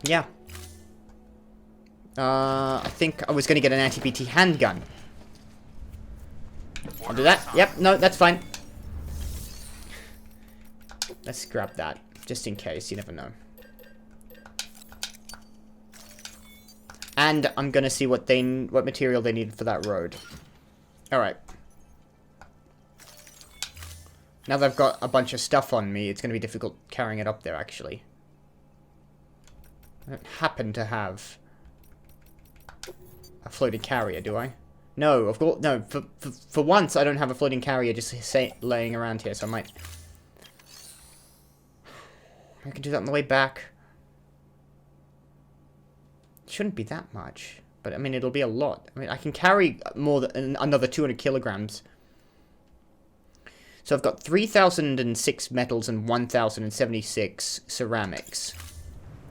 Yeah. I think I was going to get an anti-BT handgun. I'll do that. Yep, no, that's fine. Let's grab that, just in case, you never know. And I'm going to see what material they need for that road. Alright. Now that I've got a bunch of stuff on me, it's going to be difficult carrying it up there, actually. I don't happen to have a floating carrier, do I? No, of course, no. For once, I don't have a floating carrier just laying around here, so I might... I can do that on the way back. Shouldn't be that much, but I mean, it'll be a lot. I mean, I can carry more than another 200 kilograms. So I've got 3,006 metals and 1,076 ceramics.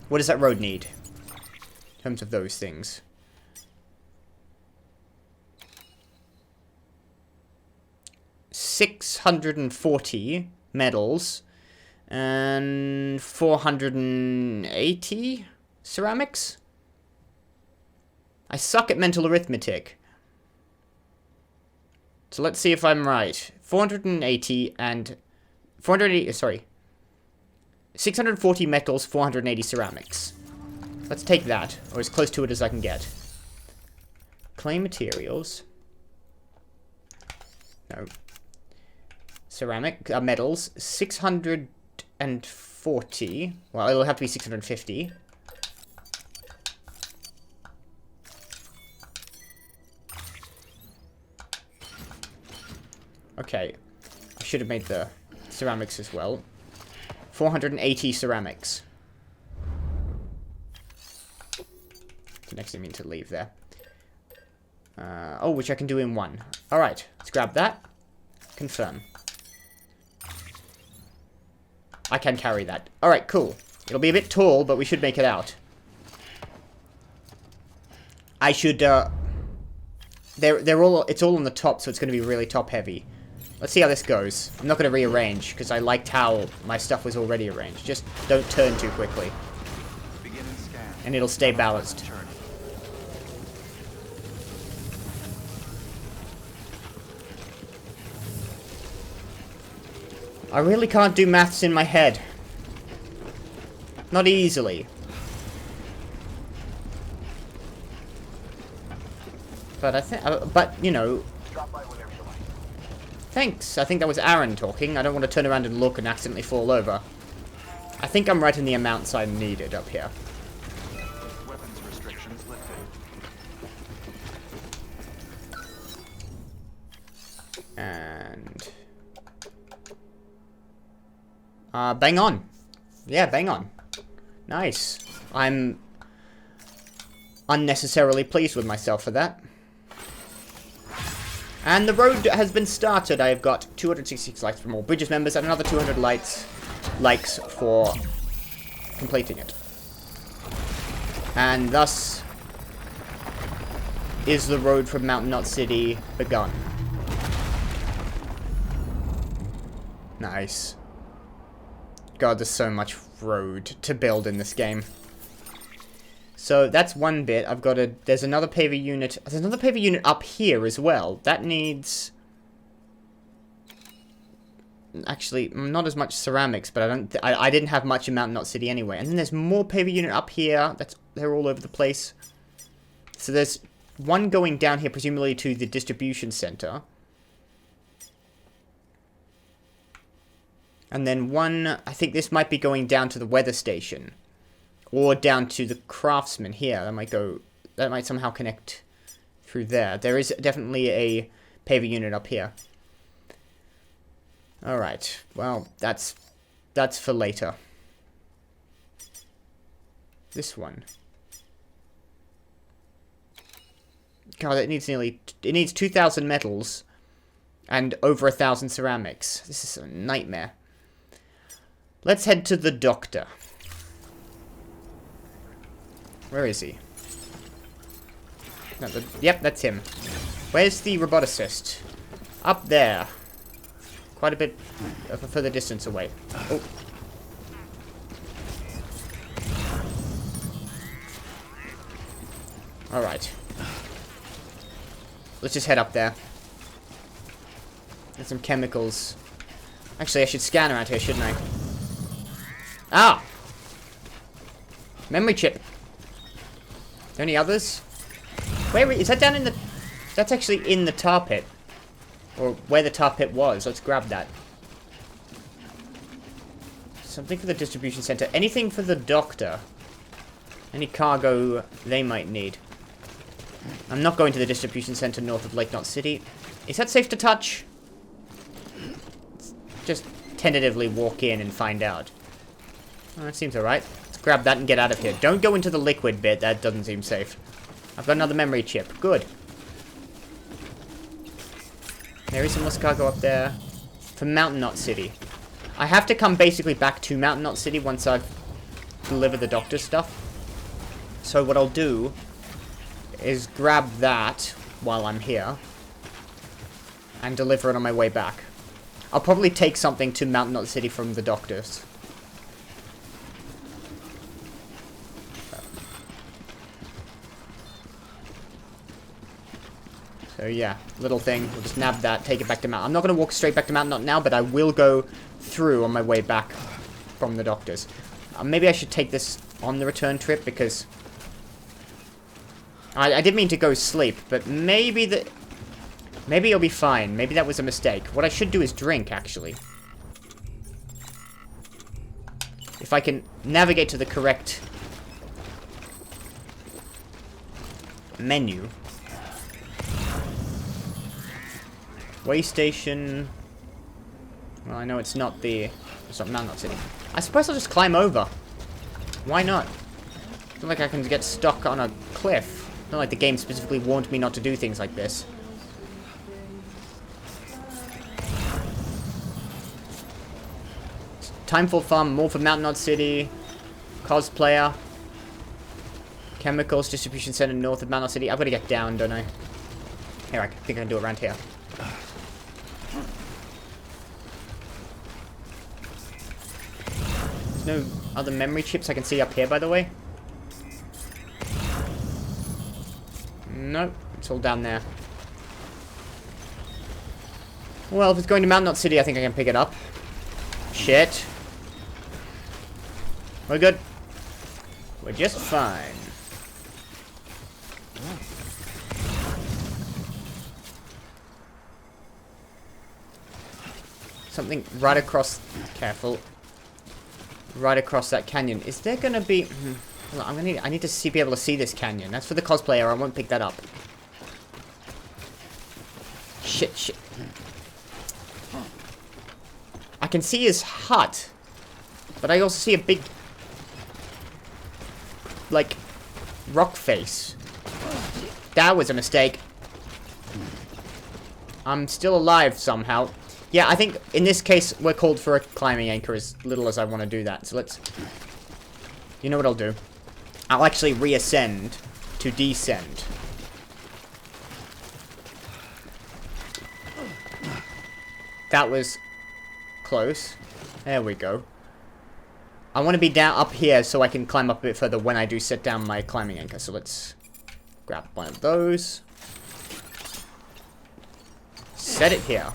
What does that road need? In terms of those things. $640 metals and 480 ceramics? I suck at mental arithmetic. So let's see if I'm right. 480 and... 480, sorry. 640 metals, 480 ceramics. Let's take that, or as close to it as I can get. Clay materials. No. Ceramic, metals, 640. Well, it'll have to be 650. Okay. I should have made the ceramics as well. 480 ceramics. The next thing I mean to leave there. Oh, which I can do in one. Alright, let's grab that. Confirm. I can carry that. Alright, cool. It'll be a bit tall, but we should make it out. I should, it's all on the top, so it's going to be really top heavy. Let's see how this goes. I'm not going to rearrange, because I liked how my stuff was already arranged. Just don't turn too quickly. And it'll stay balanced. I really can't do maths in my head. Not easily. But I think, but you know. Thanks. I think that was Aaron talking. I don't want to turn around and look and accidentally fall over. I think I'm right in the amounts I needed up here. Weapons restrictions lifted. And bang on. Yeah, bang on. Nice. I'm unnecessarily pleased with myself for that. And the road has been started. I have got 266 likes from all Bridges members and another 200 likes for completing it. And thus is the road from Mountain Knot City begun. Nice. God, there's so much road to build in this game. So that's one bit. I've got there's another paver unit. There's another paver unit up here as well. That needs... Actually, not as much ceramics, but I didn't have much in Mountain Knot City anyway. And then there's more paver unit up here. They're all over the place. So there's one going down here, presumably to the distribution center. And then one, I think this might be going down to the weather station. Or down to the craftsman here. That might somehow connect through there. There is definitely a paver unit up here. Alright, well, that's for later. This one. God, it needs 2,000 metals and over 1,000 ceramics. This is a nightmare. Let's head to the doctor. Where is he? Yep, that's him. Where's the roboticist? Up there. Quite a bit of a further distance away. Oh. Alright. Let's just head up there. Get some chemicals. Actually, I should scan around here, shouldn't I? Ah! Memory chip. Any others? Where is that down in the... That's actually in the tar pit. Or where the tar pit was. Let's grab that. Something for the distribution center. Anything for the doctor. Any cargo they might need. I'm not going to the distribution center north of Lake Knot City. Is that safe to touch? Let's just tentatively walk in and find out. Oh, that seems alright. Let's grab that and get out of here. Don't go into the liquid bit. That doesn't seem safe. I've got another memory chip. Good. There is some more cargo up there. For Mountain Knot City. I have to come basically back to Mountain Knot City once I've delivered the doctor's stuff. So what I'll do is grab that while I'm here. And deliver it on my way back. I'll probably take something to Mountain Knot City from the doctor's. So yeah, little thing. We'll just nab that, take it back to Mountain. I'm not going to walk straight back to Mountain Knot now, but I will go through on my way back from the doctor's. Maybe I should take this on the return trip, because... I did mean to go sleep, but maybe it'll be fine. Maybe that was a mistake. What I should do is drink, actually. If I can navigate to the correct menu. Way station. Well, I know it's not Mountain Knot City. I suppose I'll just climb over. Why not? It's not like I can get stuck on a cliff. Not like the game specifically warned me not to do things like this. Timeful Farm, more for Mountain Knot City. Cosplayer. Chemicals Distribution Center north of Mountain Knot City. I've got to get down, don't I? Here, I think I can do it around here. There's no other memory chips I can see up here, by the way. Nope, it's all down there. Well, if it's going to Mountain Knot City, I think I can pick it up. Shit. We're good. We're just fine. Something right across... Careful. Right across that canyon. Is there gonna be... I need to be able to see this canyon. That's for the cosplayer. I won't pick that up. Shit. I can see his hut. But I also see a big... like... rock face. That was a mistake. I'm still alive somehow. Yeah, I think in this case we're called for a climbing anchor as little as I want to do that. So let's... You know what I'll do? I'll actually reascend to descend. That was close. There we go. I want to be down up here so I can climb up a bit further when I do set down my climbing anchor. So let's grab one of those. Set it here.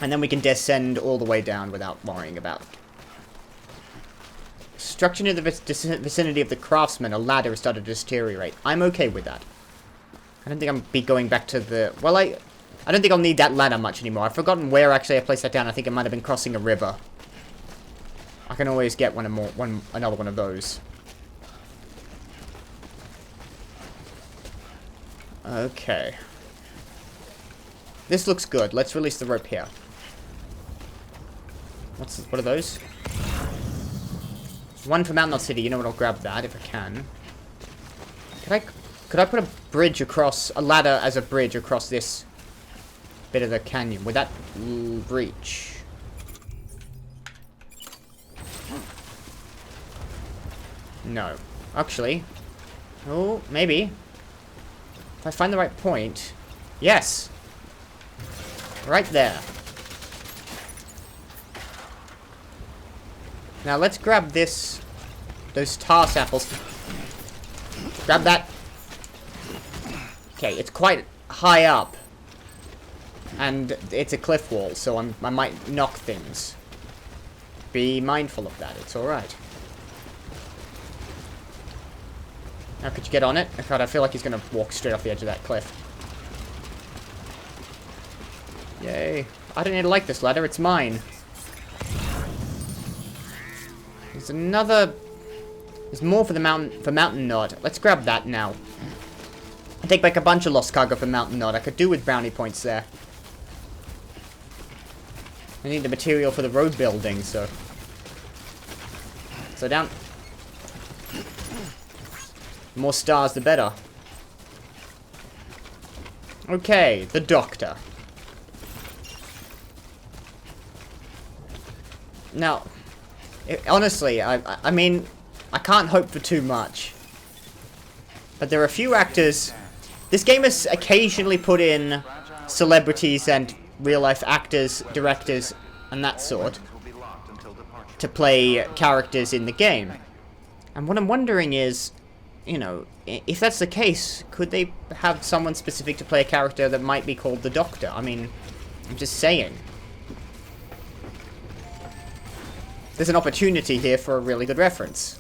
And then we can descend all the way down without worrying about it. Structure near the vicinity of the craftsman, a ladder has started to deteriorate. I'm okay with that. I don't think I'll be going back to the... Well, I don't think I'll need that ladder much anymore. I've forgotten where actually I placed that down. I think it might have been crossing a river. I can always get another one of those. Okay. This looks good. Let's release the rope here. What are those? One from Mountain City. You know what? I'll grab that if I can. Could I put a bridge across, a ladder as a bridge across this bit of the canyon? Would that reach? No. Actually. Oh, maybe. If I find the right point. Yes. Right there. Now let's grab this. Those tar samples. Grab that. Okay, it's quite high up. And it's a cliff wall, so I might knock things. Be mindful of that, it's alright. Now could you get on it? God, I feel like he's gonna walk straight off the edge of that cliff. Yay. I don't need to like this ladder, it's mine. There's another... There's more for the Mountain Nod. Let's grab that now. I take back a bunch of lost cargo from Mountain Nod. I could do with brownie points there. I need the material for the road building, so... So down. The more stars, the better. Okay, the Doctor. Now, honestly, I mean, I can't hope for too much. But there are a few actors... This game has occasionally put in celebrities and real-life actors, directors, and that sort to play characters in the game. And what I'm wondering is, you know, if that's the case, could they have someone specific to play a character that might be called the Doctor? I mean, I'm just saying. There's an opportunity here for a really good reference.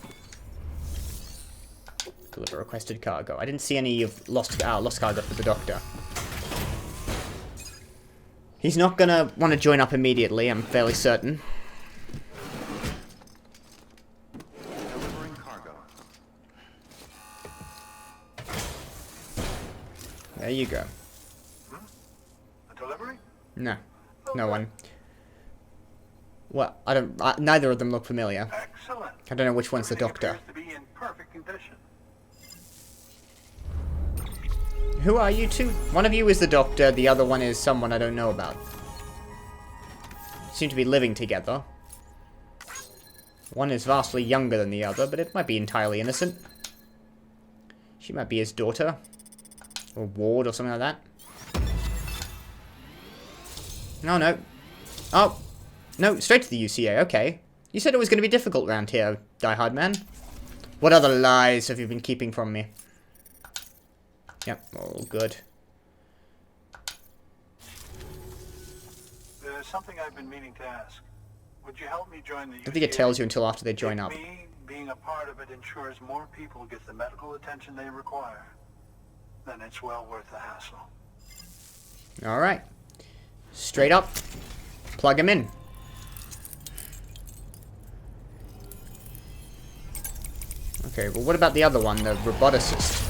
Deliver requested cargo. I didn't see any of lost cargo for the Doctor. He's not gonna want to join up immediately, I'm fairly certain. Delivering cargo. There you go. A delivery? No. No one. Well, neither of them look familiar. Excellent. I don't know which one's the Everything Doctor. appears to be in perfect condition. Who are you two? One of you is the Doctor, the other one is someone I don't know about. Seem to be living together. One is vastly younger than the other, but it might be entirely innocent. She might be his daughter. Or ward or something like that. No, no. Oh. No, straight to the UCA, okay. You said it was going to be difficult round here, Die Hard Man. What other lies have you been keeping from me? Yep, all good. There's something I've been meaning to ask. Would you help me join the UCA? I don't think it tells you until after they join If up. me being a part of it ensures more people get the medical attention they require, then it's well worth the hassle. Alright. Straight up. Plug him in. Okay, well what about the other one, the roboticist?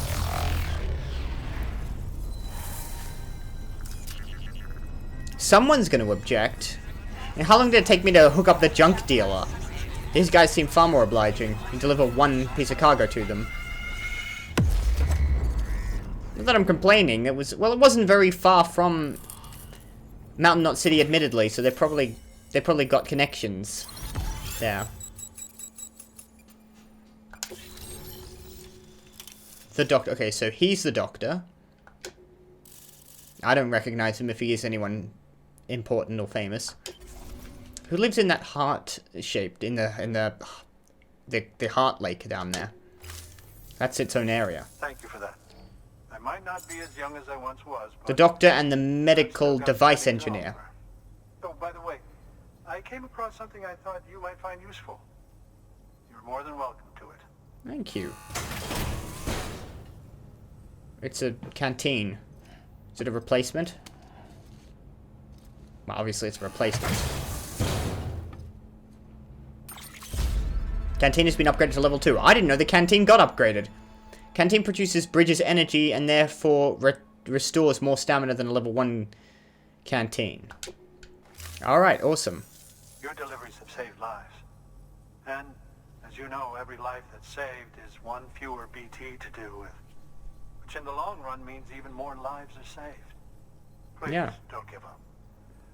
Someone's going to object. And how long did it take me to hook up the junk dealer? These guys seem far more obliging. You deliver one piece of cargo to them. Not that I'm complaining. It was, well, it wasn't very far from Mountain Knot City, admittedly, so they probably got connections there. The Doctor. Okay, so he's the Doctor. I don't recognize him if he is anyone important or famous. Who lives in that heart-shaped, in the heart lake down there? That's its own area. Thank you for that. I might not be as young as I once was, but The Doctor and the medical I've still got device plenty to engineer. offer. Oh, by the way, I came across something I thought you might find useful. You're more than welcome to it. Thank you. It's a canteen. Is it a replacement? Well, obviously it's a replacement. Canteen has been upgraded to level 2. I didn't know the canteen got upgraded. Canteen produces bridges energy and therefore restores more stamina than a level 1 canteen. Alright, awesome. Your deliveries have saved lives. And, as you know, every life that's saved is one fewer BT to deal with. Which in the long run means even more lives are saved. Please, Yeah. don't give up.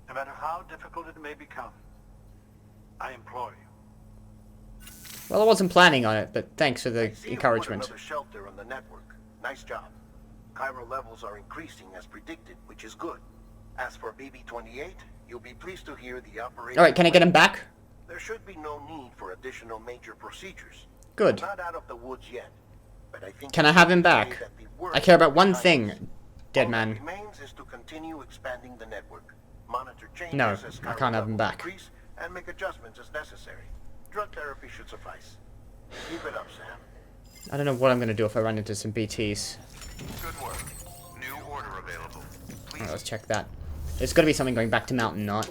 No matter how difficult it may become, I implore you. Well, I wasn't planning on it, but thanks for the I see you encouragement. put another shelter on the network. Nice job. Chiral levels are increasing as predicted, which is good. As for BB-28, you'll be pleased to hear the operation... Alright, can I get him back? There should be no need for additional major procedures. Good. Not out of the woods yet, but I think... Can I have him back? I care about one thing, dead man. All that remains is to continue expanding the network. Monitor changes No, as I chiral can't have him levels back. increase, and make adjustments as necessary. Drug therapy should suffice. Keep it up, Sam. I don't know what I'm going to do if I run into some BTs. Good work. New order available. Please. Alright, let's check that. There's got to be something going back to Mountain Knot.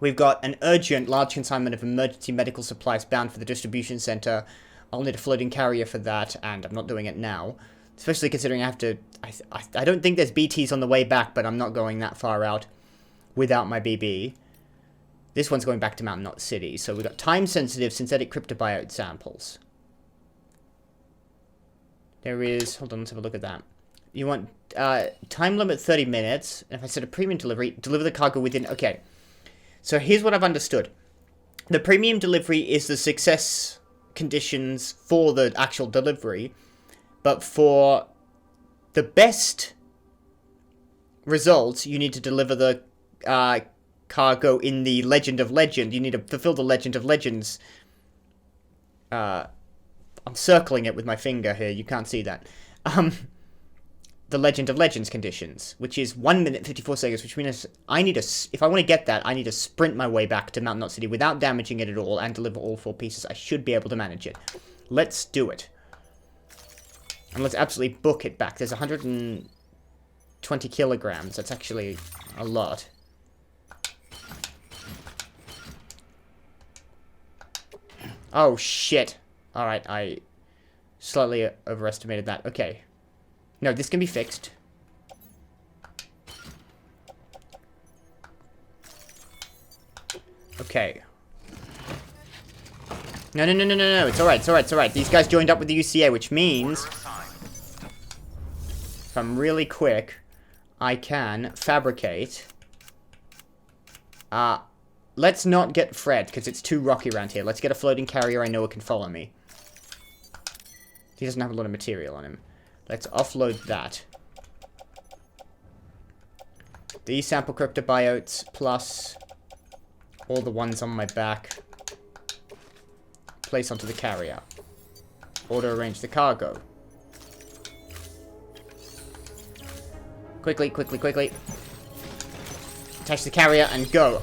We've got an urgent large consignment of emergency medical supplies bound for the distribution center. I'll need a floating carrier for that, and I'm not doing it now. Especially considering I have to... I don't think there's BTs on the way back, but I'm not going that far out without my BB. This one's going back to Mountain Knot City, so we've got time-sensitive synthetic cryptobiote samples. There is... Hold on, let's have a look at that. You want... time limit 30 minutes. And if I set a premium delivery, deliver the cargo within... Okay. So here's what I've understood. The premium delivery is the success conditions for the actual delivery. But for the best results, you need to deliver the cargo in the Legend of Legend. You need to fulfill the Legend of Legends. I'm circling it with my finger here. You can't see that. The Legend of Legends conditions, which is 1 minute 54 seconds, which means I need if I want to get that, I need to sprint my way back to Mountain Knot City without damaging it at all and deliver all 4 pieces. I should be able to manage it. Let's do it. And let's absolutely book it back. There's 120 kilograms. That's actually a lot. Oh, shit. Alright, I slightly overestimated that. Okay. No, this can be fixed. Okay. No. It's alright. These guys joined up with the UCA, which means... if I'm really quick, I can fabricate... let's not get Fred, because it's too rocky around here. Let's get a floating carrier I know it can follow me. He doesn't have a lot of material on him. Let's offload that. These sample cryptobiotes, plus all the ones on my back. Place onto the carrier. Auto-arrange the cargo. Quickly. Attach the carrier and go.